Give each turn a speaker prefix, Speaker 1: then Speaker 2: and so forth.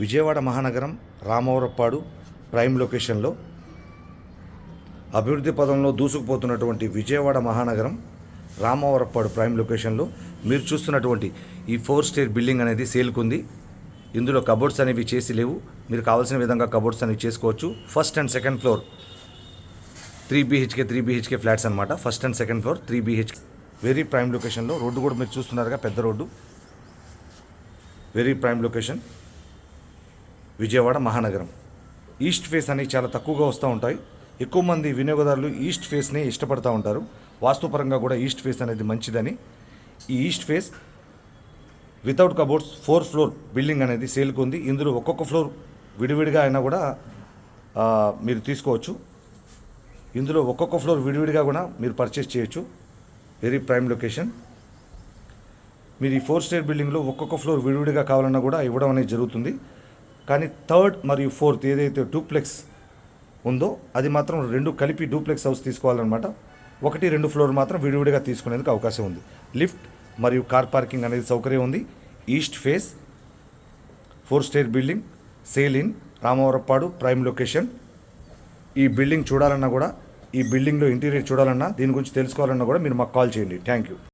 Speaker 1: విజయవాడ మహానగరం రామవరప్పాడు ప్రైమ్ లొకేషన్లో అభివృద్ధి పదంలో దూసుకుపోతున్నటువంటి విజయవాడ మహానగరం రామవరప్పాడు ప్రైమ్ లొకేషన్లో మీరు చూస్తున్నటువంటి ఈ 4 స్టేర్ బిల్డింగ్ అనేది సేల్కుంది. ఇందులో కబోర్డ్స్ అనేవి చేసి లేవు. మీరు కావాల్సిన విధంగా కబోర్డ్స్ అనేవి చేసుకోవచ్చు. First and second floor 3 BHK flats అనమాట. First and second floor 3 BHK very prime లొకేషన్లో. రోడ్డు కూడా మీరు చూస్తున్నారుగా, పెద్ద road, very prime location Vijayawada మహానగరం. ఈస్ట్ ఫేస్ అనేవి చాలా తక్కువగా వస్తూ ఉంటాయి. ఎక్కువ మంది వినియోగదారులు ఈస్ట్ ఫేస్ని ఇష్టపడుతూ ఉంటారు. వాస్తుపరంగా కూడా ఈస్ట్ ఫేస్ అనేది మంచిదని ఈ east face without cupboards 4 floor building అనేది సేల్కి ఉంది. ఇందులో ఒక్కొక్క ఫ్లోర్ విడివిడిగా అయినా కూడా మీరు తీసుకోవచ్చు. ఇందులో ఒక్కొక్క ఫ్లోర్ విడివిడిగా కూడా మీరు పర్చేస్ చేయొచ్చు. Very prime location. మీరు ఈ 4 స్టేర్ బిల్డింగ్లో ఒక్కొక్క ఫ్లోర్ విడివిడిగా కావాలన్నా కూడా ఇవ్వడం అనేది జరుగుతుంది. కానీ 3rd మరియు 4th ఏదైతే డూప్లెక్స్ ఉందో అది మాత్రం 2 కలిపి డూప్లెక్స్ హౌస్ తీసుకోవాలన్నమాట. 1, 2 ఫ్లోర్ మాత్రం విడివిడిగా తీసుకునేందుకు అవకాశం ఉంది. లిఫ్ట్ మరియు కార్ పార్కింగ్ అనేది సౌకర్యం ఉంది. East face 4 stair building sale in Ramavarappadu prime location. ఈ బిల్డింగ్ చూడాలన్నా కూడా, ఈ బిల్డింగ్లో ఇంటీరియర్ చూడాలన్నా, దీని గురించి తెలుసుకోవాలన్నా కూడా మీరు మాకు కాల్ చేయండి. Thank you.